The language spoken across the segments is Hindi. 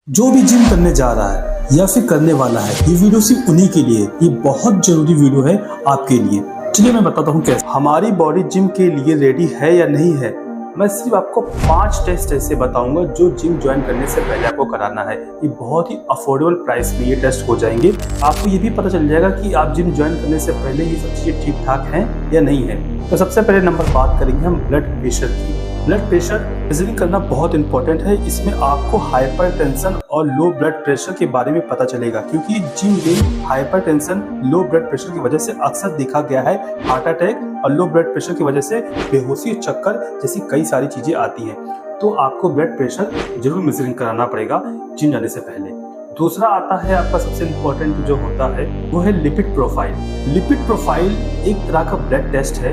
जो भी जिम करने जा रहा है या फिर करने वाला है, ये वीडियो सिर्फ उन्हीं के लिए, ये बहुत जरूरी वीडियो है आपके लिए। चलिए मैं बताता हूँ कैसे हमारी बॉडी जिम के लिए रेडी है या नहीं है। मैं सिर्फ आपको 5 टेस्ट ऐसे बताऊंगा जो जिम ज्वाइन करने से पहले आपको कराना है। ये बहुत ही अफोर्डेबल प्राइस में ये टेस्ट हो जाएंगे। आपको ये भी पता चल जाएगा कि आप जिम ज्वाइन करने से पहले ये सब चीज़ें ठीक ठाक हैं या नहीं है। तो सबसे पहले नंबर बात करेंगे हम ब्लड प्रेशर की। ब्लड प्रेशर मेजरिंग करना बहुत इंपॉर्टेंट है। इसमें आपको हाइपरटेंशन और लो ब्लड प्रेशर के बारे में पता चलेगा, क्योंकि जिम में हाइपरटेंशन, लो ब्लड प्रेशर की वजह से अक्सर देखा गया है हार्ट अटैक, और लो ब्लड प्रेशर की वजह से बेहोशी, चक्कर जैसी कई सारी चीजें आती हैं। तो आपको ब्लड प्रेशर जरूर मेजरिंग कराना पड़ेगा जिम जाने से पहले। दूसरा आता है आपका सबसे इम्पोर्टेंट जो होता है वो है लिपिड प्रोफाइल। लिपिड प्रोफाइल एक तरह का ब्लड टेस्ट है।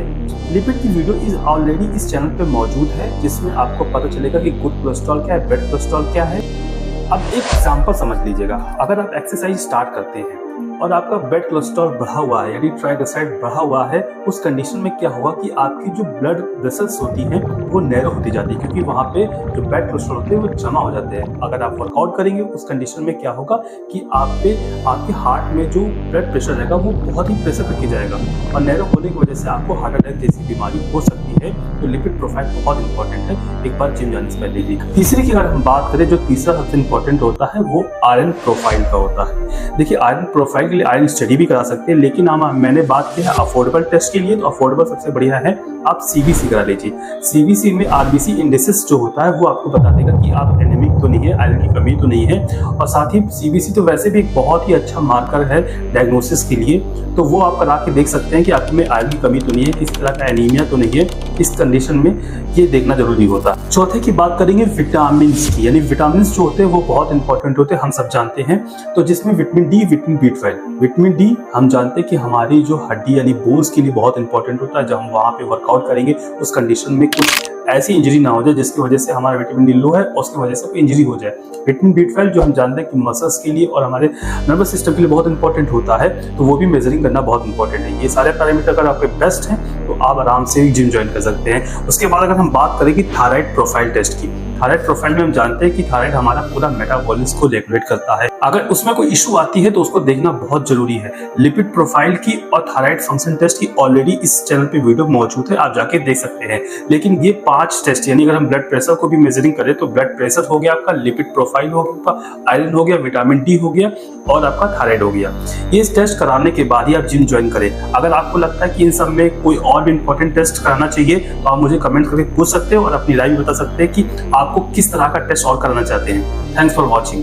लिपिड की वीडियो इज ऑलरेडी इस चैनल पे मौजूद है, जिसमें आपको पता चलेगा कि गुड कोलेस्ट्रॉल क्या है, बैड कोलेस्ट्रॉल क्या है। अब एक एग्जांपल समझ लीजिएगा, अगर आप एक्सरसाइज स्टार्ट करते हैं और आपका बैड कोलेस्ट्रॉल बढ़ा हुआ है, यानी ट्राइग्लिसराइड बढ़ा हुआ है, उस कंडीशन में क्या होगा कि आपकी जो ब्लड वेसल्स होती हैं वो नैरो होती जाती है, क्योंकि वहाँ पे जो बैड कोलेस्ट्रॉल होते हैं वो जमा हो जाते हैं। अगर आप वर्कआउट करेंगे उस कंडीशन में क्या होगा कि आपके हार्ट में जो ब्लड प्रेशर रहेगा वो बहुत ही प्रेशर करके जाएगा, और नैरो होने की वजह से आपको हार्ट अटैक जैसी बीमारी हो सकती है। तो लिपिड प्रोफाइल बहुत इंपॉर्टेंट है एक बार जिम जाने से पहले ही। तीसरी की अगर हम बात करें, जो तीसरा सबसे इंपॉर्टेंट होता है वो आयरन प्रोफाइल का होता है। देखिए, आयरन प्रोफाइल के लिए आयरन स्टडी भी करा सकते हैं, लेकिन मैंने बात की है अफोर्डेबल टेस्ट के लिए, तो अफोर्डेबल सबसे बढ़िया है आप सीबीसी करा लीजिए। सीबीसी में आरबीसी इंडेक्स जो होता है वो आपको बता देगा कि आप एनीमिक तो नहीं है, आयरन की कमी तो नहीं है। और साथ ही सीबीसी तो वैसे भी एक बहुत ही अच्छा मार्कर है डायग्नोसिस के लिए, तो वो आप करा के देख सकते हैं कि आप में आयरन की कमी तो नहीं है, किसी तरह का एनीमिया तो नहीं है। इस कंडीशन में ये देखना जरूरी होता है। चौथे की बात करेंगे विटामिन की, यानी विटामिन जो होते हैं वो बहुत इंपॉर्टेंट होते हैं, हम सब जानते हैं। तो जिसमें vitamin D, vitamin B12. Vitamin D हम जानते हैं कि हमारी जो हड्डी यानी बोन्स के लिए बहुत इंपॉर्टेंट होता है। जब हम वहाँ पे वर्कआउट करेंगे उस कंडीशन में कुछ ऐसी इंजरी ना हो जाए जिसकी वजह से हमारा विटामिन डी लो है और उसकी वजह से कोई इंजरी हो जाए। विटामिन बी12 जो हम जानते हैं कि मसल्स के लिए और हमारे नर्वस सिस्टम के लिए बहुत इंपॉर्टेंट होता है, तो वो भी मेजरिंग करना बहुत इंपॉर्टेंट है। ये सारे पैरामीटर अगर आपके बेस्ट हैं तो आप आराम से जिम ज्वाइन कर सकते हैं। उसके बाद अगर हम बात करें कि थायराइड प्रोफाइल टेस्ट की, थायराइड प्रोफाइल में हम जानते हैं कि थायराइड हमारा पूरा मेटाबॉलिज्म को रेगुलेट करता है। अगर उसमें कोई इशू आती है तो उसको देखना बहुत जरूरी है। लिपिड प्रोफाइल की और थायराइड फंक्शन टेस्ट की ऑलरेडी इस चैनल पे वीडियो मौजूद है, आप जाके देख सकते हैं। लेकिन ये 5 टेस्ट, यानी अगर हम ब्लड प्रेशर को भी मेजरिंग करें तो ब्लड प्रेशर हो गया आपका, लिपिड प्रोफाइल हो गया, आयरन हो गया, विटामिन डी हो गया और आपका थायराइड हो गया। ये टेस्ट कराने के बाद ही आप जिम ज्वाइन करें। अगर आपको लगता है कि इन सब में कोई और भी इंपॉर्टेंट टेस्ट कराना चाहिए तो आप मुझे कमेंट करके पूछ सकते हो और अपनी राय भी बता सकते हैं कि आपको किस तरह का टेस्ट और कराना चाहते हैं। Thanks for watching.